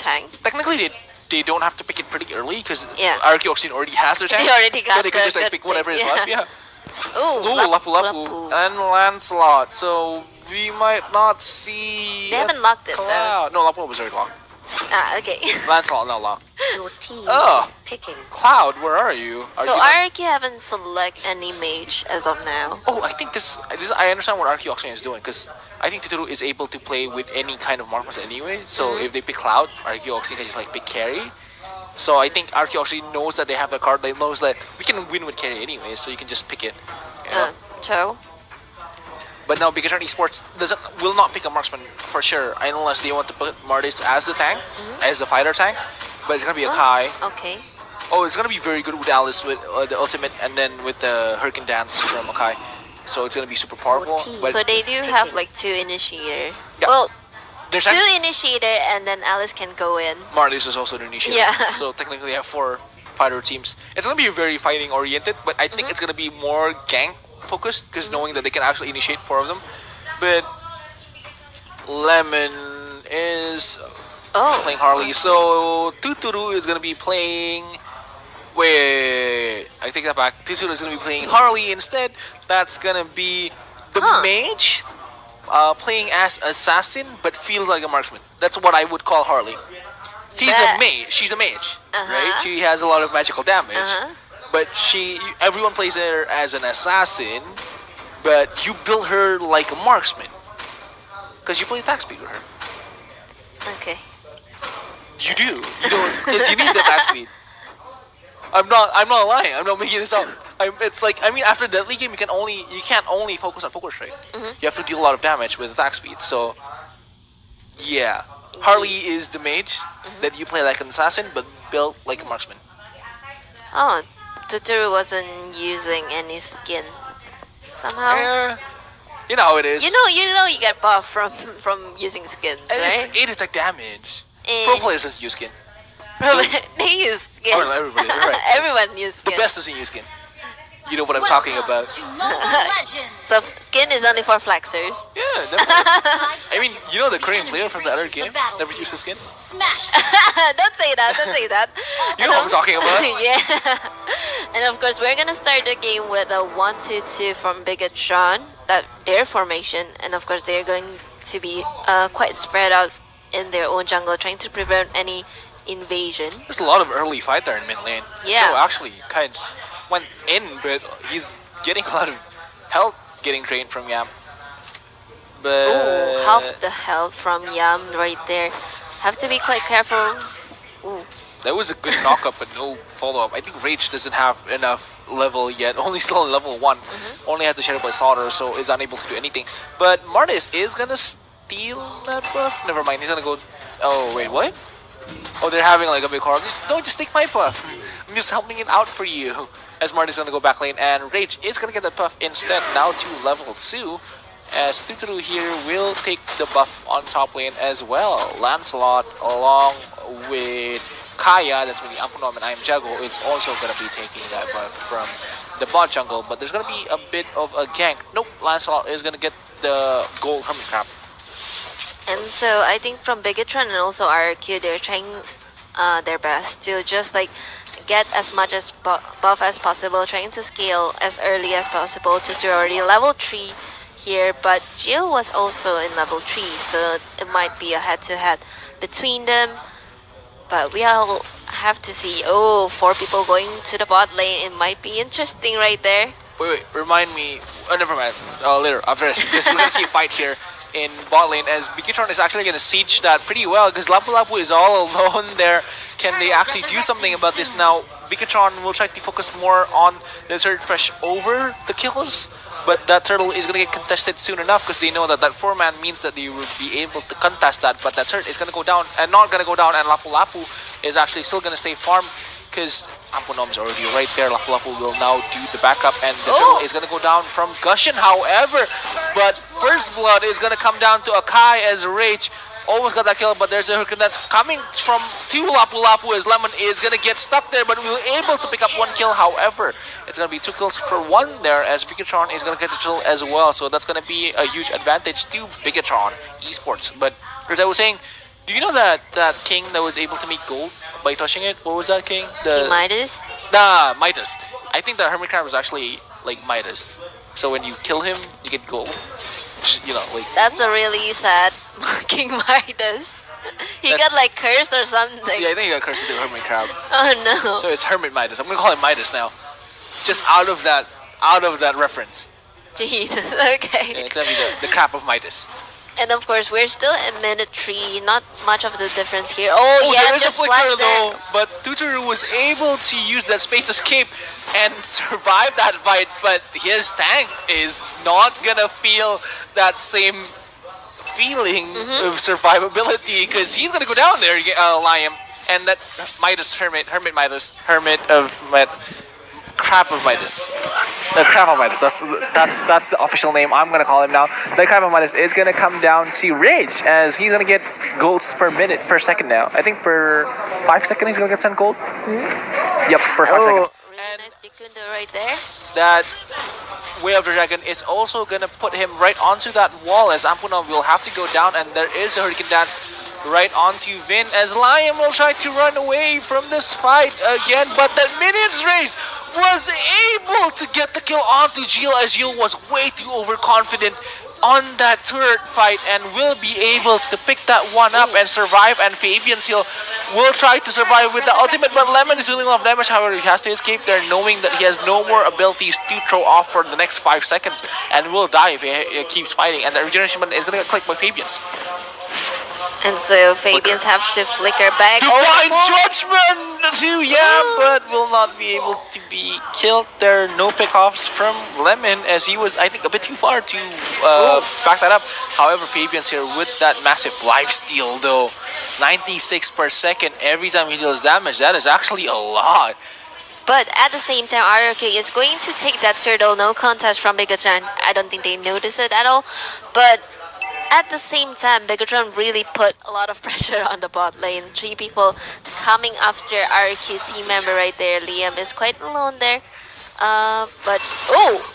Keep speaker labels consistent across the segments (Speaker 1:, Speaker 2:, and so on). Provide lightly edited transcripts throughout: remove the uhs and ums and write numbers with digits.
Speaker 1: tank.
Speaker 2: Technically, they don't have to pick it pretty early because
Speaker 1: Yeah.
Speaker 2: Arky Oxine already has their tank.
Speaker 1: They already got
Speaker 2: so they can
Speaker 1: the
Speaker 2: just like
Speaker 1: good
Speaker 2: pick whatever
Speaker 1: pick,
Speaker 2: is
Speaker 1: yeah.
Speaker 2: left. Yeah.
Speaker 1: Ooh,
Speaker 2: Ooh, Lapu Lapu and Lancelot. So we might not see.
Speaker 1: They haven't locked it though.
Speaker 2: Cloud. No, Lapu was already locked.
Speaker 1: Ah, okay.
Speaker 2: Lancelot not locked.
Speaker 3: Your team
Speaker 2: Oh.
Speaker 3: is picking.
Speaker 2: Cloud, where are you? Are
Speaker 1: So
Speaker 2: you not-
Speaker 1: Arky haven't select any mage as of now.
Speaker 2: Oh, I think this. I understand what Arky Oxine is doing because I think Tituru is able to play with any kind of markers anyway. So if they pick Cloud, Arky Oxine can just like pick carry. So I think Arky Oxine knows that they have the card. They knows that we can win with carry anyway. So you can just pick it. You know?
Speaker 1: Cho.
Speaker 2: But now Bigatron Esports will not pick a marksman for sure unless they want to put Martis as the tank, as the fighter tank. But it's gonna be a Kai.
Speaker 1: Okay.
Speaker 2: Oh, it's gonna be very good with Alice with the ultimate and then with the Hurricane Dance from Akai. So it's gonna be super powerful. But
Speaker 1: So they do have like 2 initiator.
Speaker 2: Yeah.
Speaker 1: Well,
Speaker 2: there's
Speaker 1: 2 initiator and then Alice can go in.
Speaker 2: Martis is also the initiator.
Speaker 1: Yeah.
Speaker 2: So technically, you have 4 fighter teams. It's gonna be very fighting oriented, but I think it's gonna be more gank focused because knowing that they can actually initiate 4 of them. But Lemon is playing Harley, so Tuturu is gonna be playing. Wait, I take that back. Tuturu is gonna be playing Harley instead. That's gonna be the mage, playing as assassin, but feels like a marksman. That's what I would call Harley. He's a mage. She's a mage, right? She has a lot of magical damage, but everyone plays her as an assassin, but you build her like a marksman because you play attack speed with her.
Speaker 1: Okay.
Speaker 2: You do. You don't, because you need the attack speed. I'm not lying. I'm not making this up. It's like, I mean, after deadly game, you can't only focus on poker strike. You have to deal a lot of damage with attack speed. So, yeah, Harley is the mage that you play like an assassin, but built like a marksman.
Speaker 1: Oh, Tuturu wasn't using any skin somehow.
Speaker 2: Yeah, you know how it is.
Speaker 1: You know you get buff from using skins,
Speaker 2: And
Speaker 1: right?
Speaker 2: it's 8 attack damage.
Speaker 1: Eh.
Speaker 2: Pro players doesn't use skin.
Speaker 1: They use skin.
Speaker 2: Oh, no, everybody. You're right.
Speaker 1: Everyone uses
Speaker 2: The
Speaker 1: skin.
Speaker 2: best doesn't use skin. You know what I'm talking about.
Speaker 1: So skin is only for flexers.
Speaker 2: Yeah, definitely. I mean, you know the Korean player from the other game never uses skin.
Speaker 3: Smash.
Speaker 1: Don't say that. Don't say that.
Speaker 2: You know what I'm talking about.
Speaker 1: Yeah. And of course, we're gonna start the game with a 1-2-2 from Bigatron. That their formation, and of course, they're going to be quite spread out in their own jungle, trying to prevent any invasion.
Speaker 2: There's a lot of early fight there in mid lane.
Speaker 1: Yeah.
Speaker 2: So actually, Kynes went in, but he's getting a lot of health getting drained from Yam. But
Speaker 1: Ooh, half the health from Yam right there. Have to be quite careful. Ooh.
Speaker 2: that was a good knockup, but no follow-up. I think Rage doesn't have enough level yet. Only still on level 1. Only has the Shadow Blade Slaughter, so is unable to do anything. But Martis is gonna steal that buff. Never mind, he's gonna go. Oh wait, what? Oh, they're having like a big horror. Just take my buff. I'm just helping it out for you. As Marty's gonna go back lane, and Rage is gonna get that buff instead. Now to level 2, as Tuturu here will take the buff on top lane as well. Lancelot along with Kaya, that's really Ampunom and I am Jago, is also gonna be taking that buff from the bot jungle. But there's gonna be a bit of a gank. Nope, Lancelot is gonna get the gold Hermit Crab.
Speaker 1: And so I think from Bigatron and also RQ, they're trying their best to just like get as much as buff as possible, trying to scale as early as possible to already level 3 here. But Jill was also in level 3, so it might be a head-to-head between them. But we all have to see. Oh, 4 people going to the bot lane. It might be interesting right there.
Speaker 2: Wait, remind me. Oh, never mind. Later, after this, because we're gonna see a fight here in bot lane, as Bigatron is actually gonna siege that pretty well, because Lapu Lapu is all alone there. Can they actually do something about this now? Bigatron will try to focus more on the third push over the kills, but that turtle is gonna get contested soon enough, because they know that that 4-man means that they will be able to contest that. But that turret is gonna go down, and not gonna go down, and Lapu Lapu is actually still gonna stay farm, because Ampunom's already right there. Lapu Lapu will now do the backup, and the turtle is gonna go down from Gushin. However, but first blood is gonna come down to Akai as Rage almost got that kill, but there's a hurricane that's coming from to Lapu Lapu as Lemon is gonna get stuck there, but we were able to pick up 1 kill. However, it's gonna be 2 kills for 1 there, as Bigatron is gonna get the kill as well. So that's gonna be a huge advantage to Bigatron Esports. But as I was saying, Do you know that king that was able to make gold by touching it? What was that king?
Speaker 1: King Midas.
Speaker 2: Nah, Midas. I think the hermit crab was actually like Midas. So when you kill him, you get gold. You know, like
Speaker 1: That's a really sad King Midas. He
Speaker 2: That's-
Speaker 1: got like cursed or something.
Speaker 2: yeah, I think he got cursed with the hermit crab.
Speaker 1: Oh no.
Speaker 2: So it's Hermit Midas. I'm gonna call him Midas now. Just out of that reference.
Speaker 1: Jesus.
Speaker 2: Yeah,
Speaker 1: Okay.
Speaker 2: it's gonna be the crap of Midas.
Speaker 1: And of course, we're still in minute 3. Not much of the difference here. Oh, yeah,
Speaker 2: there is a
Speaker 1: just
Speaker 2: flicker
Speaker 1: flashed
Speaker 2: though,
Speaker 1: there.
Speaker 2: but Tuturu was able to use that space escape and survive that fight, but his tank is not gonna feel that same feeling
Speaker 1: Mm-hmm.
Speaker 2: of survivability because he's gonna go down there, Liam. And that Crap of Midas. The Crap of Midas. That's the official name I'm gonna call him now. The Crap of Midas is gonna come down to Rage as he's gonna get golds per second now. I think per 5 seconds he's gonna get sent gold. Yep, per 5 seconds.
Speaker 1: Oh, really nice Jikundo right there.
Speaker 2: That Way of the Dragon is also gonna put him right onto that wall as Ampunom will have to go down, and there is a Hurricane Dance right onto Vin as Lion will try to run away from this fight again, but that Minions Rage was able to get the kill onto Jill as Jill was way too overconfident on that turret fight and will be able to pick that one up and survive, and Fabian Seal will try to survive with the ultimate, but Lemon is dealing a lot of damage. However, he has to escape there knowing that he has no more abilities to throw off for the next 5 seconds and will die if he keeps fighting, and the regeneration button is going to get clicked by Fabians.
Speaker 1: And so Fabians have to flicker back.
Speaker 2: Divine
Speaker 1: Oh,
Speaker 2: Judgment too, yeah, but will not be able to be killed. There are no pickoffs from Lemon as he was, I think, a bit too far to back that up. However, Fabian's here with that massive lifesteal though. 96 per second every time he deals damage. That is actually a lot.
Speaker 1: but at the same time, RRQ is going to take that turtle no contest from Bigatron. I don't think they notice it at all. But at the same time, Bigatron really put a lot of pressure on the bot lane. 3 people coming after RQ team member right there. Liam is quite alone there. But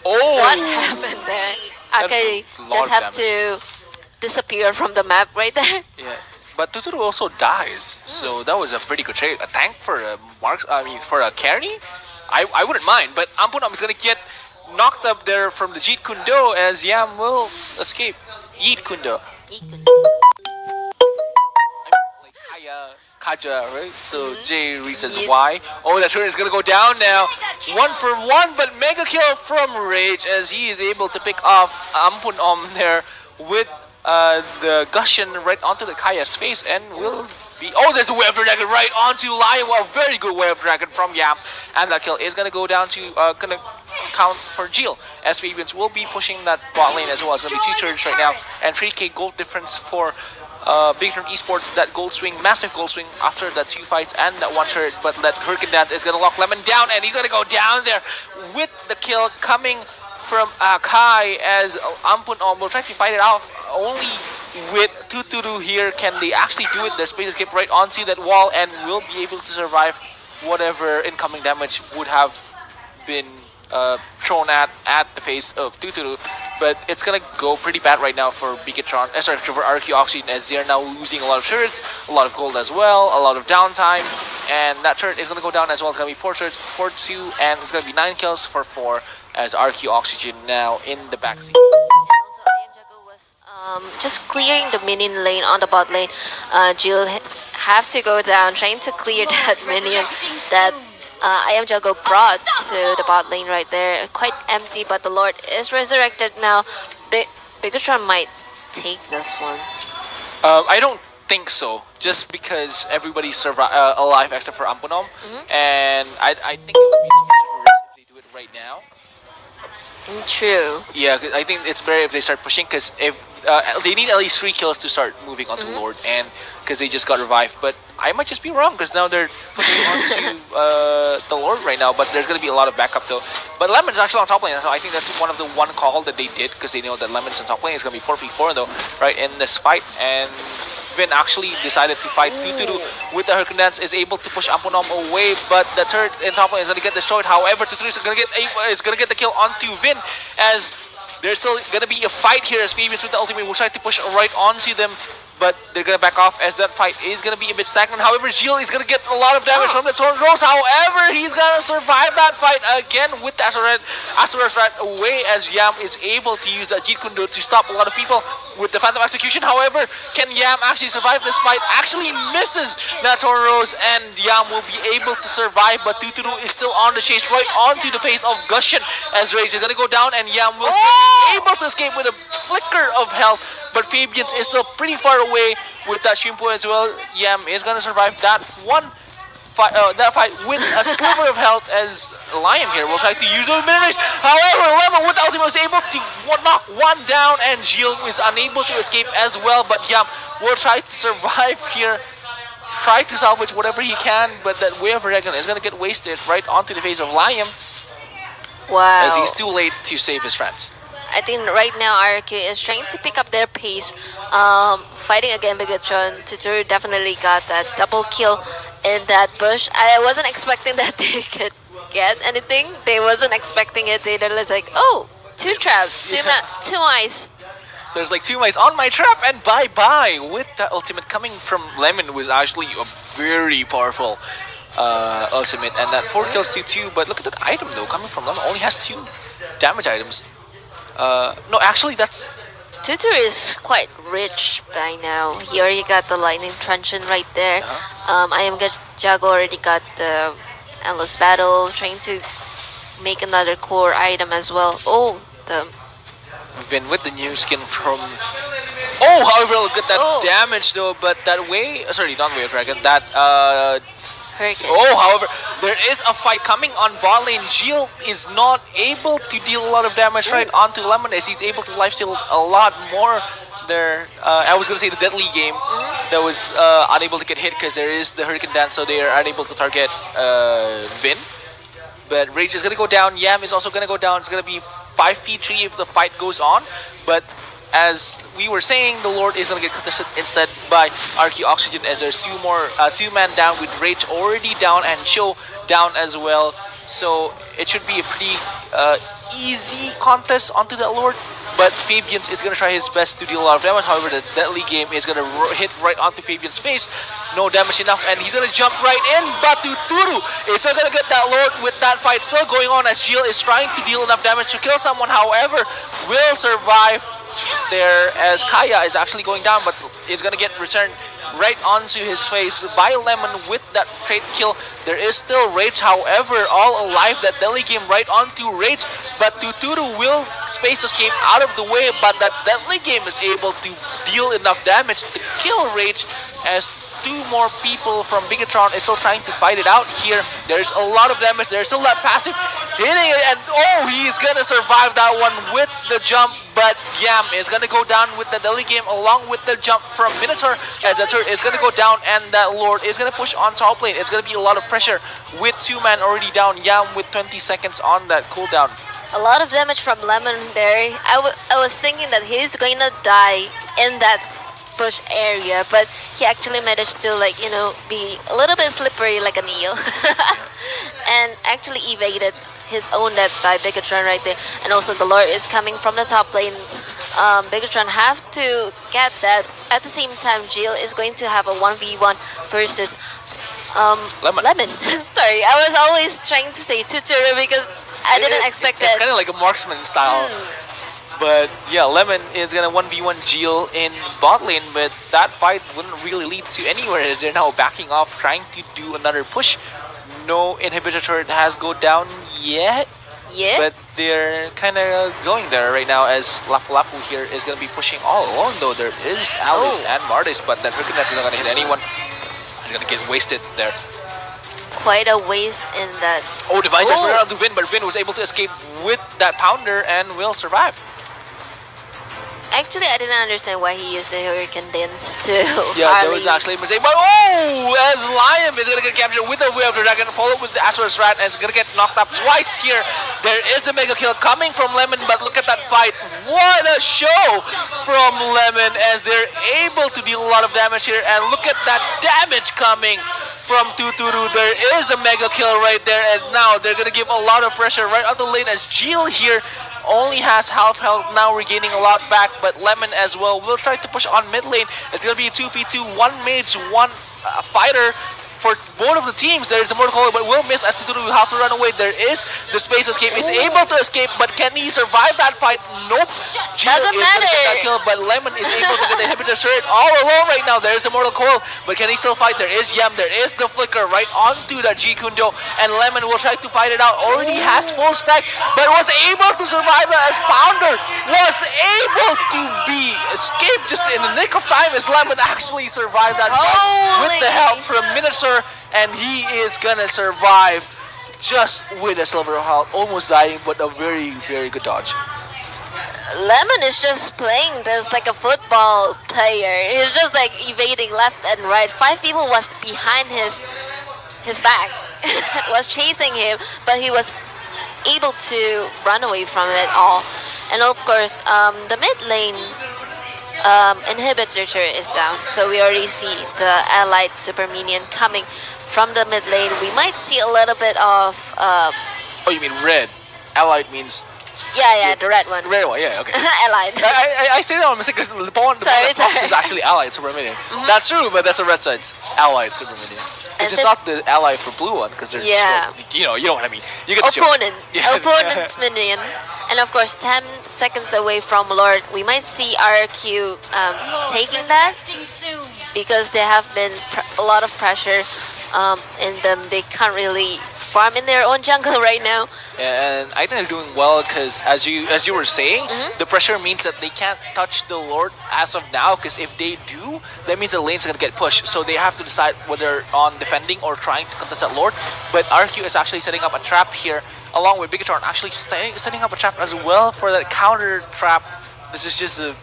Speaker 1: what happened there?
Speaker 2: That's
Speaker 1: Okay,
Speaker 2: a lot
Speaker 1: just
Speaker 2: of
Speaker 1: have to disappear from the map right there.
Speaker 2: Yeah, but Tuturu also dies, so that was a pretty good trade. A tank for a for a carry, I wouldn't mind. But Ampunam is gonna get knocked up there from the Jeet Kundo as Yam will escape. Yeet Kundo. Like Kaja, right? So Jay reads as
Speaker 1: Yeet.
Speaker 2: Y. Oh, that turret is gonna go down now. 1 for 1, but mega kill from Rage as he is able to pick off Ampunom there with the Gushion right onto the Kaya's face and will be. Oh, there's the Way of the Dragon right onto Lion. Well, very good Way of the Dragon from Yam, and that kill is gonna go down to gonna count for Jill as Fabians will be pushing that bot lane as well. It's gonna be 2 turns right now and 3k gold difference for Big Turn Esports. That gold swing, massive gold swing after that 2 fights and that 1 turret, but that Hurricane Dance is gonna lock Lemon down and he's gonna go down there with the kill coming from Kai as Ampunom will try to fight it off. Only with Tuturu here can they actually do it. Their space escape right onto that wall and will be able to survive whatever incoming damage would have been thrown at the face of Tuturu. But it's gonna go pretty bad right now for Bigatron, sorry, for RQ Oxygen as they are now losing a lot of turrets, a lot of gold as well, a lot of downtime, and that turret is gonna go down as well. It's gonna be 4 turrets for 2, and it's gonna be 9 kills for 4 as RQ Oxygen now in the backseat.
Speaker 1: And also, I Am Jago was just clearing the minion lane on the bot lane. Jill have to go down trying to clear that minion that I Am Jago brought to the bot lane right there. Quite empty, but the Lord is resurrected now. Bigatron might take this one.
Speaker 2: I don't think so, just because everybody's alive except for Ampunom, and I think it would be too much of a risk if they do it right now.
Speaker 1: True.
Speaker 2: Yeah, 'cause I think it's better if they start pushing, because if they need at least 3 kills to start moving onto Lord, and because they just got revived. But I might just be wrong, because now they're pushing onto the Lord right now, but there's going to be a lot of backup though. But Lemon's actually on top lane, so I think that's one of the call that they did, because they know that Lemon's on top lane. It's going to be 4v4 though, right, in this fight, and Vin actually decided to fight Tuturu with the Hurricane Dance, is able to push Ampunom away, but the turret in top lane is going to get destroyed. However, Tuturu is going to get the kill onto Vin, as there's still going to be a fight here as Fabians with the ultimate will try to push right onto them, but they're gonna back off as that fight is gonna be a bit stagnant. However, Gilles is gonna get a lot of damage from the Torn Rose. However, he's gonna survive that fight again with the Azura's Rat away as Yam is able to use that Jeet Kune Do to stop a lot of people with the Phantom Execution. However, can Yam actually survive this fight? Actually misses that Torn Rose, and Yam will be able to survive, but Tuturu is still on the chase right onto the face of Gushin as Rage is gonna go down, and Yam will still be able to escape with a flicker of health. But Fabians is still pretty far away with that Shimpo as well. Yam is gonna survive that fight with a sliver of health as Liam here will try to use those minutes. However, Lemon with ultimate was able to knock one down, and Gilles is unable to escape as well. But Yam will try to survive here, try to salvage whatever he can, but that Way of Dragon is gonna get wasted right onto the face of Liam
Speaker 1: Wow.
Speaker 2: as he's too late to save his friends.
Speaker 1: I think right now RQ is trying to pick up their pace, fighting against Bigatron. Tuturu definitely got that double kill in that bush. I wasn't expecting that they could get anything. They wasn't expecting it. They were like, oh, two traps, two mice.
Speaker 2: There's like two mice on my trap, and bye-bye. With that ultimate coming from Lemon was actually a very powerful ultimate, and that 4 kills to 2. But look at that item though, coming from Lemon, only has 2 damage items. No, actually that's...
Speaker 1: Tuturu is quite rich by now. He already got the lightning truncheon right there. I am Jago already got the endless battle, trying to make another core item as well. Oh, the
Speaker 2: Vin with the new skin from... Oh, however, look at that damage though, but that way... sorry, not Way of Dragon, that...
Speaker 1: Hurricane.
Speaker 2: Oh, however, there is a fight coming on bot lane. Gilles is not able to deal a lot of damage right onto Lemon as he's able to lifesteal a lot more there. I was going to say the deadly game that was unable to get hit because there is the Hurricane Dance, so they are unable to target Vin. But Rage is going to go down. Yam is also going to go down. It's going to be 5v3 if the fight goes on. But as we were saying, the Lord is going to get contested instead by RQ Oxygen as there's two-man down with Rage already down and Cho down as well. So it should be a pretty easy contest onto that Lord. But Fabians is going to try his best to deal a lot of damage. However, the deadly game is going to hit right onto Fabian's face. No damage enough, and he's going to jump right in. But Tuturu is still going to get that Lord with that fight still going on as Gilles is trying to deal enough damage to kill someone. However, will survive there as Kaya is actually going down, but is going to get returned right onto his face by Lemon with that trait kill. There is still Rage, however, all alive. That deadly game right onto Rage, but Tuturu will space escape out of the way, but that deadly game is able to deal enough damage to kill Rage as 2 more people from Bigatron is still trying to fight it out here. There's a lot of damage. There's still that passive hitting it, and oh, he's gonna survive that one with the jump, but Yam is gonna go down with the deadly game along with the jump from Minotaur as that turret is gonna go down, and that Lord is gonna push on top lane. It's gonna be a lot of pressure with 2-man already down. Yam with 20 seconds on that cooldown.
Speaker 1: A lot of damage from Lemon there. I was thinking that he's going to die in that bush area, but he actually managed to, like, you know, be a little bit slippery like an eel and actually evaded his own death by Bigatron right there. And also the Lord is coming from the top lane. Bigatron have to get that. At the same time, Gilles is going to have a 1v1 versus Lemon. Sorry, I was always trying to say Tuturu because I didn't expect that.
Speaker 2: It's kind of like a marksman style. But yeah, Lemon is gonna 1v1 Gilles in bot lane, but that fight wouldn't really lead to anywhere as they're now backing off, trying to do another push. No inhibitor turret has go down yet.
Speaker 1: Yeah.
Speaker 2: But they're kind of going there right now as Lapu Lapu here is gonna be pushing all alone, though there is Alice and Mardis, but that Hurricane is not gonna hit anyone. He's gonna get wasted there.
Speaker 1: Quite a waste in that.
Speaker 2: Oh, Divine Judgment around to Vin, but Vin was able to escape with that Pounder and will survive.
Speaker 1: Actually, I didn't understand why he used the Hurricane Dance to
Speaker 2: Yeah, that was actually a mistake. But oh, as Liam is going to get captured with the Way of the Dragon, followed with the Azura's Rat, and is going to get knocked up twice here. There is a mega kill coming from Lemon, but look at that fight. What a show from Lemon as they're able to deal a lot of damage here. And look at that damage coming from Tuturu. There is a mega kill right there, and now they're gonna give a lot of pressure right on the lane as Jill here only has half health, now regaining a lot back, but Lemon as well will try to push on mid lane. It's gonna be a 2v2, one mage, one fighter for both of the teams. There is a mortal coil, but will miss as Tuturu will have to run away. There is the space escape, is able to escape, but can he survive that fight? Nope. Jill
Speaker 1: Doesn't
Speaker 2: is gonna get that
Speaker 1: matter.
Speaker 2: kill, but Lemon is able to get the inhibitor turret all alone right now. There is a mortal coil, but can he still fight? There is Yam, there is the flicker right onto that G Kundo, and Lemon will try to fight it out. Already has full stack, but was able to survive as Pounder was able to be escaped just in the nick of time as Lemon actually survived that fight with the help from Minotaur, and he is gonna survive just with a sliver of health, almost dying, but a very, very good dodge.
Speaker 1: Lemon is just playing this like a football player. He's just like evading left and right. 5 people was behind his back, was chasing him, but he was able to run away from it all. And of course, the mid lane inhibitor turret is down, so we already see the allied super minion coming from the mid lane. We might see a little bit of
Speaker 2: Oh, you mean red? Allied means
Speaker 1: yeah, the red one.
Speaker 2: red one, yeah, okay.
Speaker 1: Allied.
Speaker 2: I say that on mistake because the one that pops is actually Allied Super Minion. That's true, but that's a red side's Allied Super Minion. Because it's not the ally for blue one, because they're just like, you know what I mean. You get the joke.
Speaker 1: Opponent.
Speaker 2: Yeah.
Speaker 1: Opponent's minion. And of course, 10 seconds away from Lord, we might see RQ taking that because there have been a lot of pressure in them. They can't really farm in their own jungle right now.
Speaker 2: And I think they're doing well because, as you were saying, the pressure means that they can't touch the Lord as of now. Because if they do, that means the lane's gonna get pushed. So they have to decide whether on defending or trying to contest that Lord. But RQ is actually setting up a trap here, along with Bigatron, actually setting up a trap as well for that counter trap. This is just a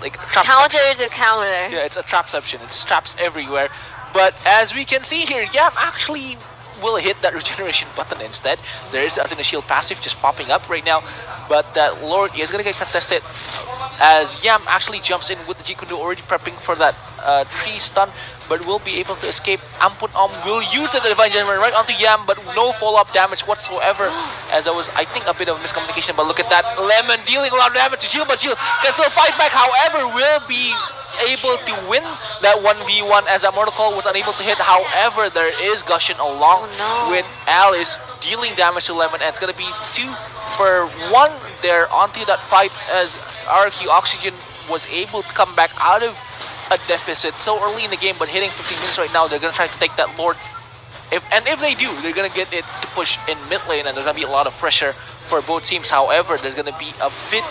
Speaker 2: trap.
Speaker 1: Counter to counter.
Speaker 2: Yeah, it's a trapception. It's traps everywhere. But as we can see here, Yam actually will hit that regeneration button instead. There is the Athena Shield passive just popping up right now, but that Lord is gonna get contested as Yam actually jumps in with the Jikundo already prepping for that tree stun, but will be able to escape. Ampun will use the Divine Judgment right onto Yam, but no follow-up damage whatsoever, as that was, I think, a bit of miscommunication. But look at that, Lemon dealing a lot of damage to Jill, but Jill can still fight back. However, will be able to win that 1v1 as that Mortal Coil was unable to hit. However, there is Gushin along with Alice dealing damage to Lemon, and it's gonna be 2 for 1 there onto that fight as RQ Oxygen was able to come back out of a deficit so early in the game, but hitting 15 minutes right now. They're gonna try to take that Lord. If they do, they're gonna get it to push in mid lane, and there's gonna be a lot of pressure for both teams. However, there's gonna be a bit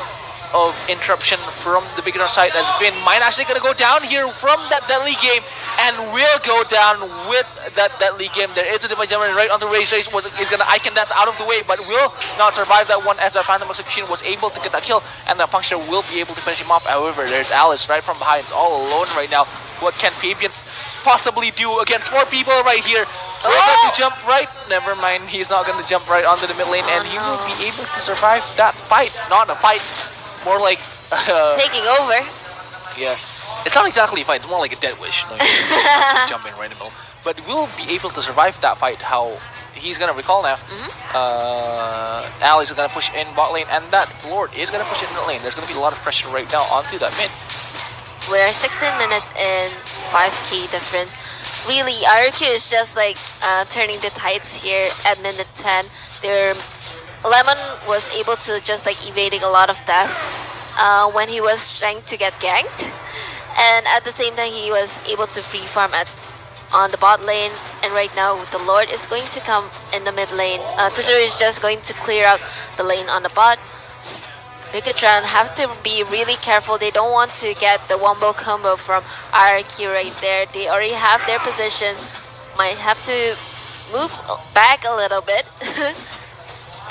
Speaker 2: of interruption from the Bigatron side as Vin might actually gonna go down here from that deadly game, and will go down with that deadly game. There is a Divine Judgment right on the Rage is gonna Icon Dance out of the way, but will not survive that one as that Phantom Execution was able to get that kill, and the Puncture will be able to finish him off. However, there's Alice right from behind. It's all alone right now. What can Fabians possibly do against 4 people right here? We're going to jump right. Never mind, he's not going to jump right onto the mid lane, and he will be able to survive that fight. Not a fight, more like
Speaker 1: Taking over.
Speaker 2: yeah, it's not exactly a fight. It's more like a dead wish. No, you jump in right in the middle, but will be able to survive that fight. How he's gonna recall now. Alice is gonna push in bot lane, and that Lord is gonna push in mid lane. There's gonna be a lot of pressure right now onto that mid.
Speaker 1: We're 16 minutes in, 5k difference. Really, RQ is just like turning the tides here at minute 10. Lemon was able to just like evading a lot of death when he was trying to get ganked, and at the same time he was able to free farm on the bot lane. And right now the Lord is going to come in the mid lane. Tuturu is just going to clear out the lane on the bot. Bigatron have to be really careful. They don't want to get the wombo combo from RQ right there. They already have their position. Might have to move back a little bit.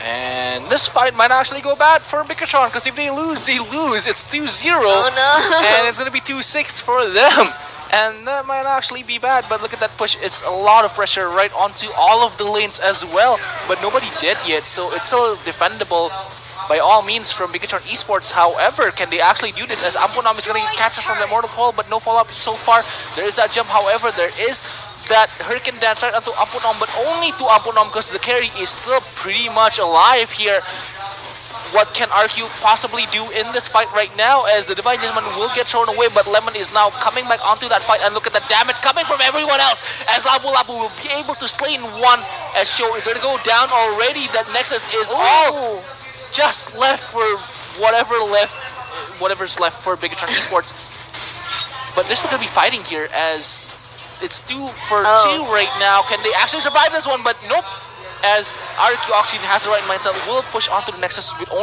Speaker 2: And this fight might actually go bad for Bigatron, because if they lose, they lose. It's 2-0.
Speaker 1: Oh no.
Speaker 2: And it's going to be 2-6 for them. And that might actually be bad, but look at that push. It's a lot of pressure right onto all of the lanes as well. But nobody dead yet, so it's still defendable by all means from Bigatron Esports. However, can they actually do this, as Ampunam is going to get captured from the Mortal Coil, but no follow-up so far. There is that jump, however, there is that Hurricane Dance right onto Ampunom, but only to Ampunom because the carry is still pretty much alive here. What can RQ possibly do in this fight right now, as the Divine Gentleman will get thrown away, but Lemon is now coming back onto that fight, and look at the damage coming from everyone else, as Lapu Lapu will be able to slay in one, as Show is going to go down already. That Nexus is all just left for whatever's left for Bigatron Esports. But they're still going to be fighting here, as it's 2 for 2 right now. Can they actually survive this one? But nope. As RQ actually has the right mindset, will push onto the Nexus with only